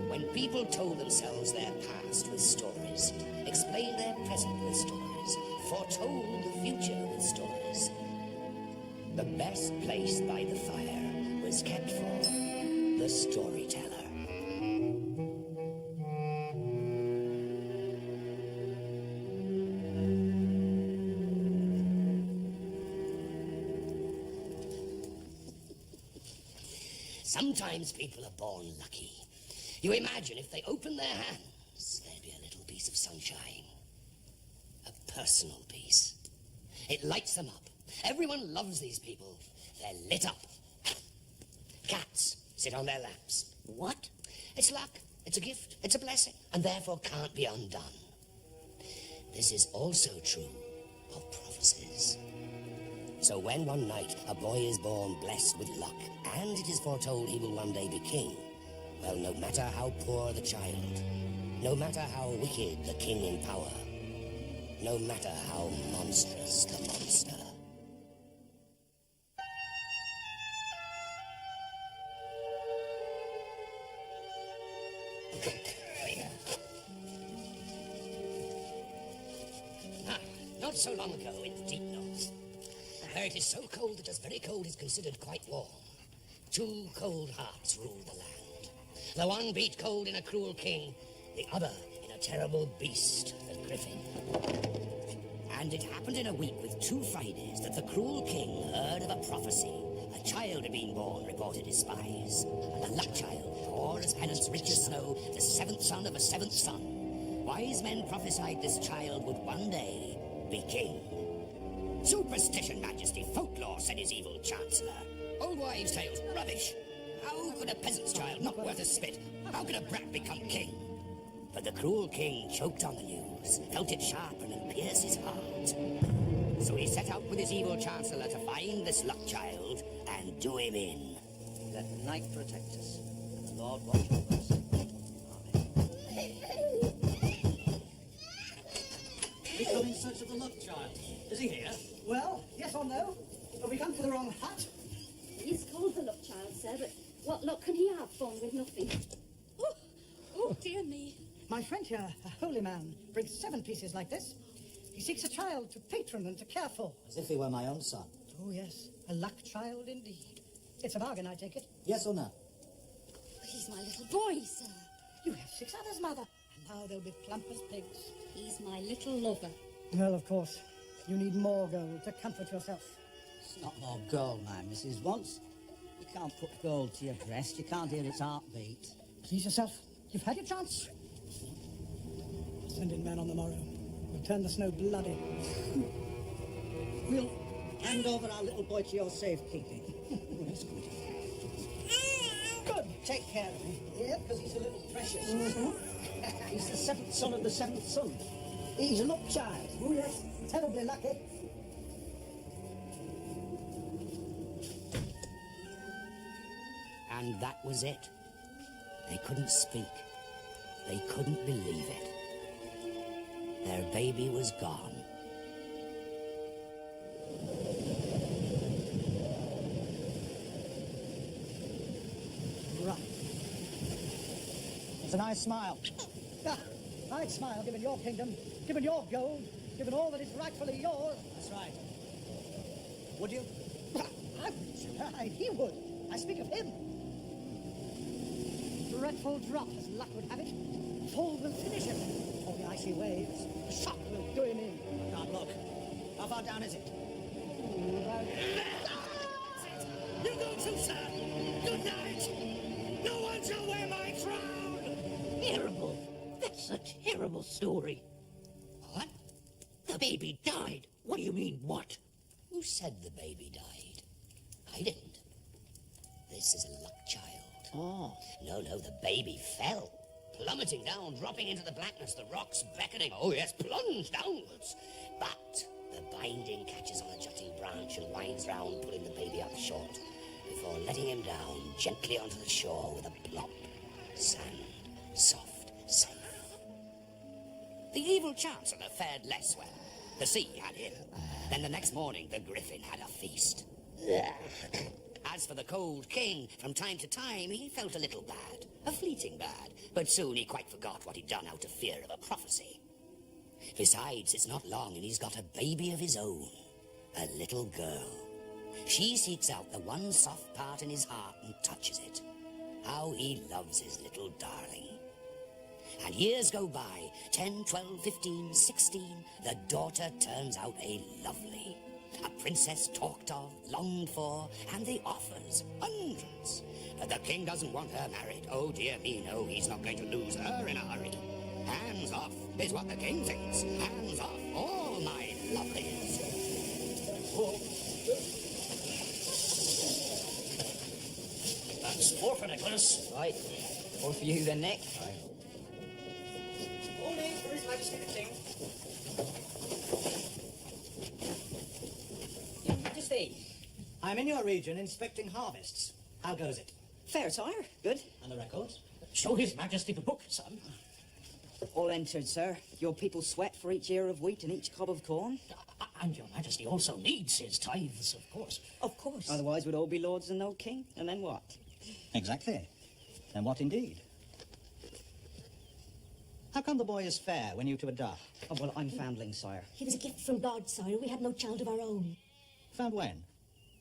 When people told themselves their past with stories, explained their present with stories, foretold the future with stories, the best place by the fire was kept for the storyteller. Sometimes people are born lucky. You imagine if they open their hands, there'd be a little piece of sunshine. A personal piece. It lights them up. Everyone loves these people. They're lit up. Cats sit on their laps. What? It's luck. It's a gift. It's a blessing. And therefore can't be undone. This is also true of prophecies. So when one night a boy is born blessed with luck, and it is foretold he will one day be king, well, no matter how poor the child, no matter how wicked the king in power, no matter how monstrous the monster. Not so long ago in the deep north, where it is so cold that just very cold is considered quite warm, two cold hearts ruled the land. The one beat cold in a cruel king, the other in a terrible beast, the griffin. And it happened in a week with 2 Fridays that the cruel king heard of a prophecy. A child had been born, reported his spies. A luck child, poor as penance, rich as snow, the 7th son of a 7th son. Wise men prophesied this child would one day be king. Superstition, Majesty, folklore, said his evil chancellor. Old wives' tales, rubbish. How could a peasant's child, not worth a spit, how could a brat become king? But the cruel king choked on the news, felt it sharpen and pierce his heart. So he set out with his evil chancellor to find this luck child and do him in. Let the night protect us, and the Lord watch over us. Amen. We come in search of the luck child. Is he here? Well, yes or no? Have we come for the wrong hut? He's called the luck child, sir, but what luck can he have born with nothing? Oh, dear me. My friend here, a holy man, brings 7 pieces like this. He seeks a child to patron and to care for. As if he were my own son. Oh, yes, a luck child indeed. It's a bargain, I take it. Yes or no? He's my little boy, sir. You have 6 others, Mother, and now they'll be plump as pigs. He's my little lover. Well, of course, you need more gold to comfort yourself. It's not more gold, my missus wants. You can't put gold to your breast. You can't hear its heartbeat. Please yourself. You've had your chance. Send in men on the morrow. We'll turn the snow bloody. We'll hand over our little boy to your safekeeping. Good. Take care of him. Yeah, because he's a little precious. He's the 7th son of the 7th son. He's a luck child. Oh, yes. Terribly lucky. And that was it. They couldn't speak. They couldn't believe it. Their baby was gone. Right. It's a nice smile. Ah, I'd smile given your kingdom, given your gold, given all that is rightfully yours. That's right. Would you? I wouldn't say that. He would. I speak of him. Dreadful drop, as luck would have it. Fall will finish him. Or the icy waves. The shock will do him in. I can't look. How far down is it? You go too, sir. Good night. No one shall wear my crown. Terrible. That's a terrible story. What? The baby died. What do you mean, what? Who said the baby died? I didn't. This is a luck child. Oh. No, the baby fell. Plummeting down, dropping into the blackness, the rocks beckoning. Oh, yes, plunge downwards. But the binding catches on a jutting branch and winds round, pulling the baby up short, before letting him down gently onto the shore with a plop. Sand, soft, safe. The evil chancellor fared less well. The sea had him. Then the next morning, the griffin had a feast. As for the cold king, from time to time he felt a little bad, a fleeting bad, but soon he quite forgot what he'd done out of fear of a prophecy. Besides, it's not long and he's got a baby of his own, a little girl. She seeks out the one soft part in his heart and touches it. How he loves his little darling. And years go by, 10, 12, 15, 16, the daughter turns out a lovely. A princess talked of, longed for, and the offers, hundreds. But the king doesn't want her married. Oh dear me, no, he's not going to lose her in a hurry. Hands off is what the king thinks. Hands off all my lovelies. That's 4 for Nicholas. Right. All for you then, Nick. All leave for His Majesty the King. Your Majesty. I'm in your region inspecting harvests. How goes it? Fair, sire. Good. And the records? Show His Majesty the book, son. All entered, sir. Your people sweat for each ear of wheat and each cob of corn. And your Majesty also needs his tithes, of course. Of course. Otherwise we'd all be lords and no king. And then what? Exactly. And what indeed? How come the boy is fair when you two are dark? Oh, well, I'm foundling, sire. He was a gift from God, sire. We had no child of our own. Found when?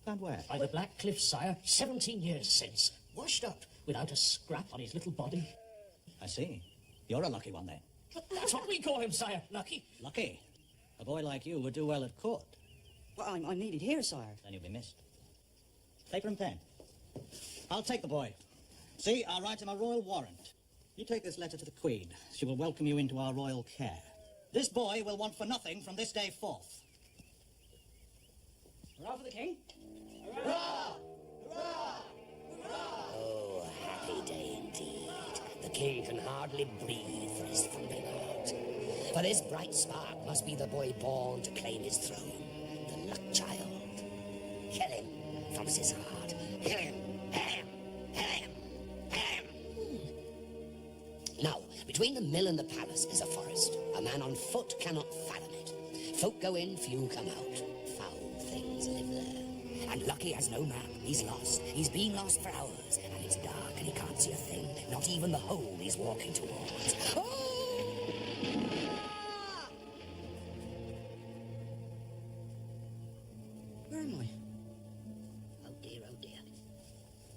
Found where? By the Black Cliff, sire, 17 years since. Washed up, without a scrap on his little body. I see. You're a lucky one then. That's what we call him, sire. Lucky. Lucky? A boy like you would do well at court. Well, I'm needed here, sire. Then you'll be missed. Paper and pen. I'll take the boy. See, I'll write him a royal warrant. You take this letter to the Queen. She will welcome you into our royal care. This boy will want for nothing from this day forth. Hurrah for the King. Oh, happy day indeed. The king can hardly breathe for his thumping heart. For this bright spark must be the boy born to claim his throne, the luck child. Kill him from his heart. Kill him. Now, between the mill and the palace is a forest. A man on foot cannot fathom it. Folk go in, few come out. Foul things live there. And Lucky has no map. He's lost. He's been lost for hours. And it's dark and he can't see a thing. Not even the hole he's walking towards. Oh! Where am I? Oh dear, oh dear.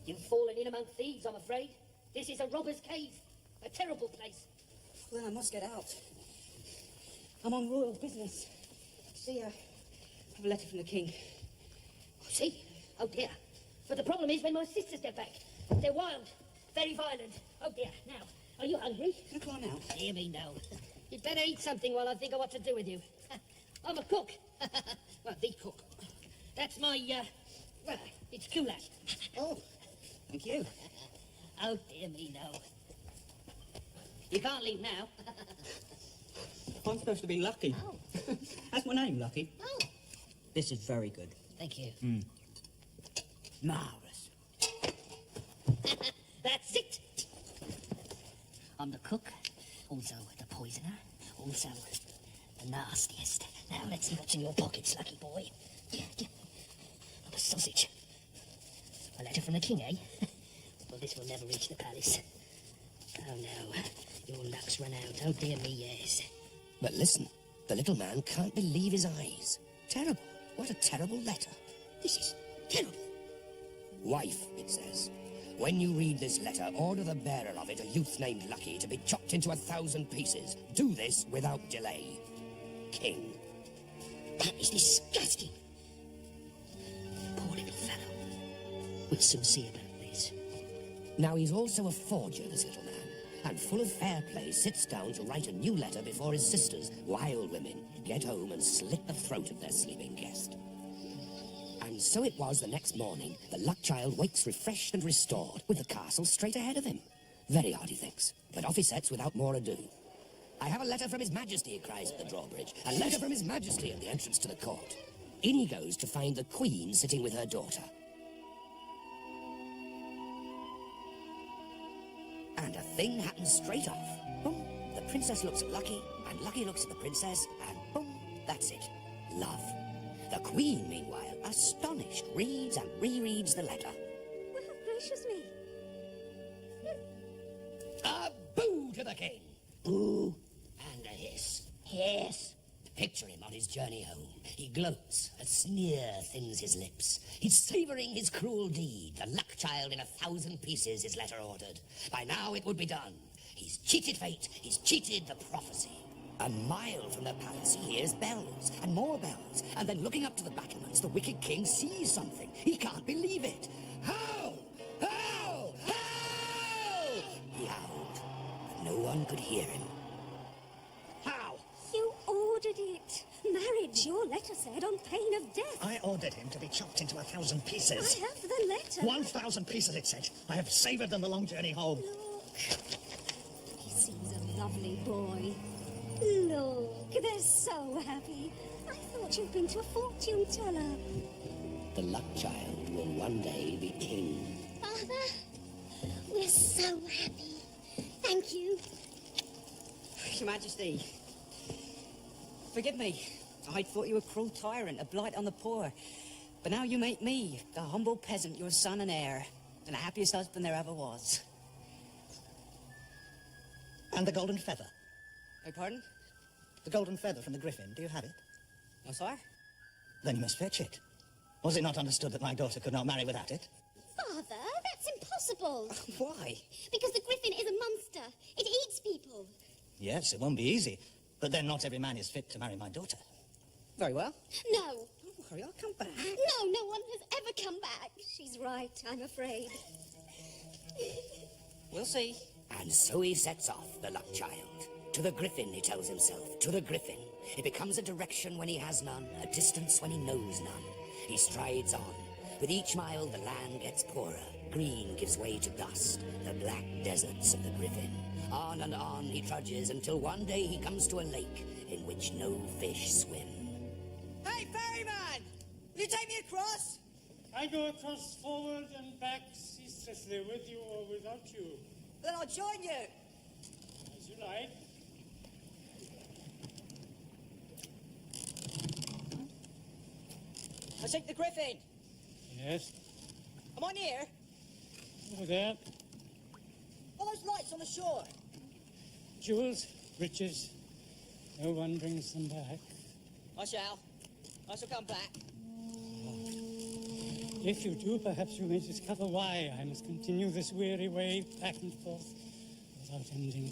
You've fallen in among thieves, I'm afraid. This is a robber's cave. A terrible place. Well, then I must get out. I'm on royal business. See, I have a letter from the king. I see. Oh dear. But the problem is when my sisters get back. They're wild. Very violent. Oh dear. Now, are you hungry? Can I climb out? Dear me, no. You'd better eat something while I think of what to do with you. I'm a cook. Well, the cook. That's my, well, it's goulash. Oh, thank you. Oh dear me, no. You can't leave now. I'm supposed to be Lucky. Oh. That's my name, Lucky. Oh, This is very good. thank you. Marvellous. That's it. I'm the cook, also the poisoner, also the nastiest. Now let's see what's in your pockets, lucky boy. Not a sausage. A letter from the king, eh? Well, this will never reach the palace. Oh no, your luck's run out. Oh dear me, yes. But listen, the little man can't believe his eyes. Terrible. What a terrible letter. This is terrible. Wife, it says. When you read this letter, order the bearer of it, a youth named Lucky, to be chopped into 1,000 pieces. Do this without delay. King. That is disgusting. Poor little fellow. We'll soon see about this. Now, he's also a forger, this little man, and full of fair play sits down to write a new letter before his sisters, wild women, get home and slit the throat of their sleeping guest. And so it was the next morning, the luck child wakes refreshed and restored, with the castle straight ahead of him. Very odd, he thinks, but off he sets without more ado. I have a letter from His Majesty, he cries at the drawbridge. A letter from His Majesty at the entrance to the court. In he goes to find the Queen sitting with her daughter. And a thing happens straight off. Boom, the princess looks at Lucky, and Lucky looks at the princess, and boom, that's it. Love. The Queen, meanwhile, astonished, reads and rereads the letter. Well, gracious me. A boo to the king. Boo and a hiss. Yes. Picture him on his journey home. He gloats, a sneer thins his lips. He's savouring his cruel deed. The luck child in 1,000 pieces, his letter ordered. By now it would be done. He's cheated fate, he's cheated the prophecy. A mile from the palace he hears bells, and more bells. And then looking up to the battlements, the wicked king sees something. He can't believe it. Howl! Howl! Howl! He howled, but no one could hear him. How? You ordered it. Marriage, your letter said, on pain of death. I ordered him to be chopped into 1,000 pieces. I have the letter. 1,000 pieces, it said. I have savoured them the long journey home. Look. He seems a lovely boy. Look, they're so happy. I thought you'd been to a fortune teller. The luck child will one day be king. Father, we're so happy. Thank you. Your Majesty, forgive me. I thought you a cruel tyrant, a blight on the poor. But now you make me, the humble peasant, your son and heir, and the happiest husband there ever was. And the golden feather. Beg pardon? The golden feather from the griffin. Do you have it? No, sir? Then you must fetch it. Was it not understood that my daughter could not marry without it? Father, that's impossible. Why? Because the griffin is a monster. It eats people. Yes, it won't be easy. But then not every man is fit to marry my daughter. Very well. No. Don't worry, I'll come back. No, no one has ever come back. She's right, I'm afraid. We'll see. And so he sets off, the luck child. To the griffin, he tells himself, to the griffin. It becomes a direction when he has none, a distance when he knows none. He strides on. With each mile, the land gets poorer. Green gives way to dust, the black deserts of the griffin. On and on he trudges until one day he comes to a lake in which no fish swim. Hey, ferryman! Will you take me across? I go across forward and back ceaselessly with you or without you, Then I'll join you. as you like. I seek the griffin. Yes, Am I near? over there. All those lights on the shore. Jewels, riches, no one brings them back. I shall come back. If you do, perhaps you may discover why I must continue this weary way back and forth without ending.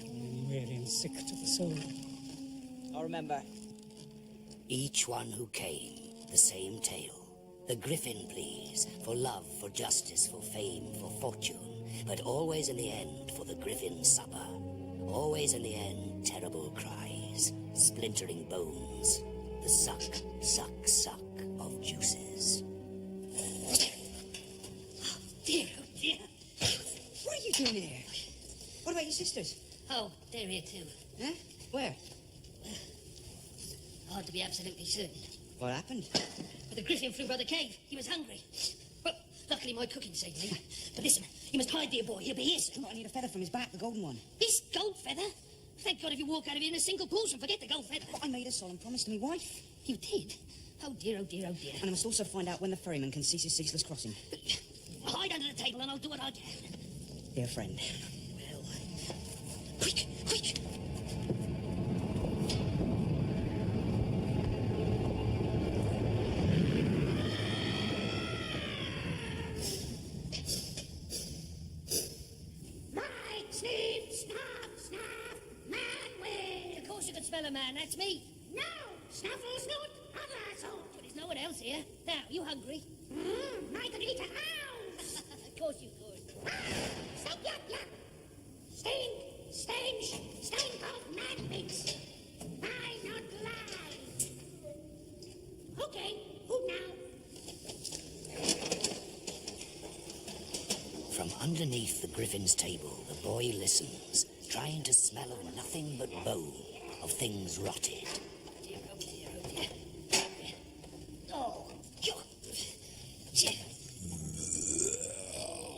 I'm weary and sick to the soul. I'll remember. Each one who came, the same tale. The griffin pleads, for love, for justice, for fame, for fortune, but always in the end for the griffin's supper. Always in the end, terrible cries, splintering bones, the suck, suck, suck of juices. Dear, oh dear. What are you doing here? What about your sisters? Oh, they're here too. Huh? Where? Hard to be absolutely certain. What happened? But the griffin flew by the cave. He was hungry. Well, luckily my cooking saved me. But listen, you must hide, dear boy. He'll be here soon. I need a feather from his back, the golden one. This gold feather? Thank God if you walk out of here in a single portion. Forget the gold feather. But I made a solemn promise to me wife. You did? Oh dear, oh dear, oh dear. And I must also find out when the ferryman can cease his ceaseless crossing. Hide under the table and I'll do what I can. Dear friend. Well, quick, quick. Smell a man, that's me. No, Snuffles not. Other asshole. But there's no one else here. Now, you hungry? I could eat a house. Of course you could. Stop, yuck, yuck. Stink, stench, stink of man meats. I not lie. Okay, who now? From underneath the griffin's table, the boy listens, trying to smell of nothing but bone, of things rotted. Oh dear, oh dear, oh dear. Oh, God.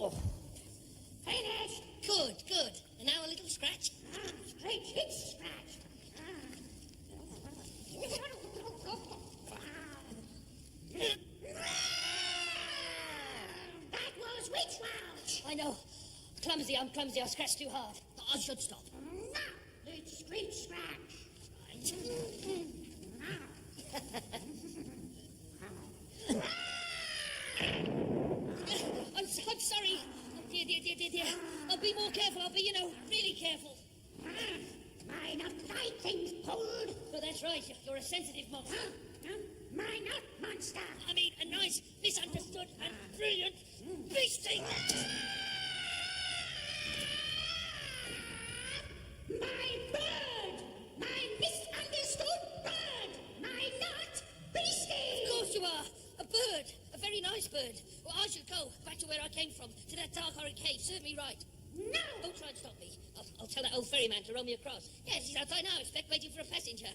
Oh. Finish. Good, good. And now a little scratch. Straight hit scratch. I know. Clumsy, I'm clumsy. I scratched too hard. I should stop. No, it's screech scratch. I'm sorry. Oh, dear. I'll be more careful. I'll be, really careful. I not like things pulled. Oh, that's right. You're a sensitive monster. My not monster. I mean, a nice, misunderstood, and brilliant beastie. My bird! My misunderstood bird! My not beastie! Of course you are. A bird. A very nice bird. Well, I should go back to where I came from, to that dark horrid cave. Serve me right. No! Don't try and stop me. I'll tell that old ferryman to row me across. Yes, he's outside now, I expect, waiting for a passenger.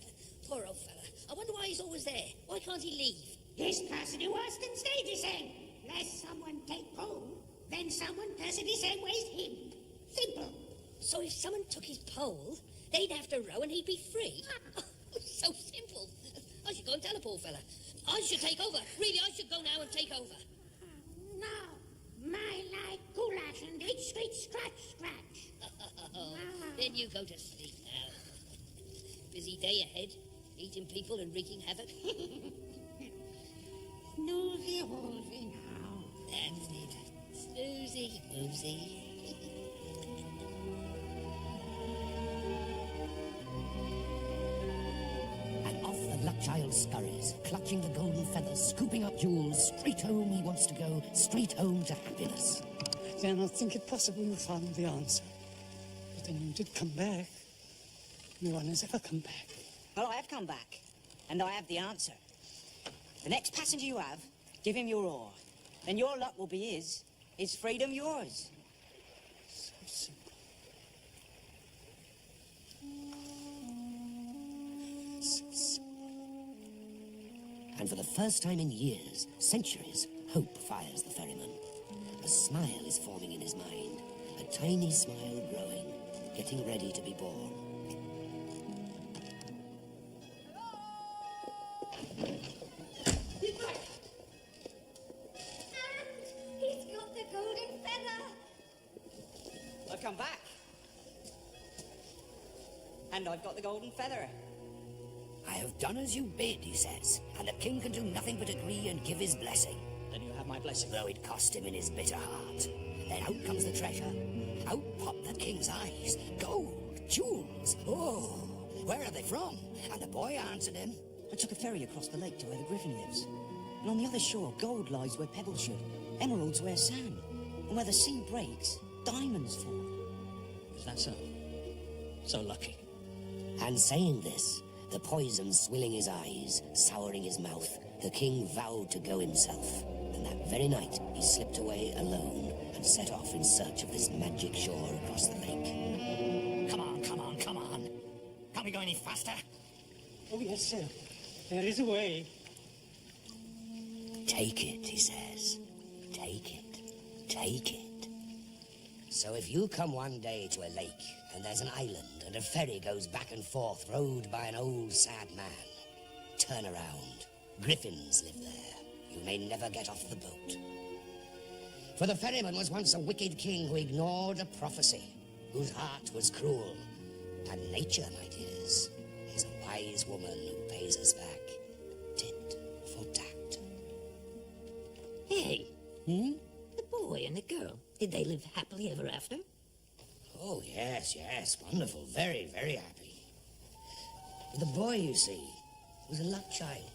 Poor old fella. I wonder why he's always there. Why can't he leave? This person who was can stay the same. Lest someone take pole, then someone person the same way as him. Simple. So if someone took his pole, they'd have to row and he'd be free? Oh, so simple. I should go and tell the poor fella. I should take over. Really, I should go now and take over. No. My like goulash and itch, scratch, scratch. Then you go to sleep now. Busy day ahead, eating people and wreaking havoc. Snoozy woolsy now. That's it. Snoozy woolsy. And off the luck child scurries, clutching the golden feathers, scooping up jewels. Straight home he wants to go, straight home to happiness. I dare not think it possible you found the answer. But then you did come back. No one has ever come back. Well, I have come back, and I have the answer. The next passenger you have, give him your oar. Then your luck will be his freedom yours. So simple. So simple. And for the first time in years, centuries, hope fires the ferryman. A smile is forming in his mind, a tiny smile growing, getting ready to be born. He's got the golden feather. I've come back. And I've got the golden feather. I have done as you bid, he says, and the king can do nothing but agree and give his blessing. Then you have my blessing. Though it cost him in his bitter heart. Then out comes the treasure. Out pop the king's eyes. Gold, jewels, oh, where are they from? And the boy answered him. I took a ferry across the lake to where the griffin lives. And on the other shore, gold lies where pebbles should. Emeralds where sand. And where the sea breaks, diamonds fall. Is that so? So lucky. And saying this, the poison swilling his eyes, souring his mouth, the king vowed to go himself. And that very night, he slipped away alone and set off in search of this magic shore across the lake. Come on. Can't we go any faster? Oh, yes, sir. There is a way. Take it, he says. Take it. So if you come one day to a lake, and there's an island, and a ferry goes back and forth, rowed by an old sad man, turn around. Griffins live there. You may never get off the boat. For the ferryman was once a wicked king who ignored a prophecy, whose heart was cruel. And nature, my dears, is a wise woman who pays us back, tit for tat. Hey, the boy and the girl, did they live happily ever after? Oh, yes, wonderful, very, very happy. But the boy, you see, was a luck child.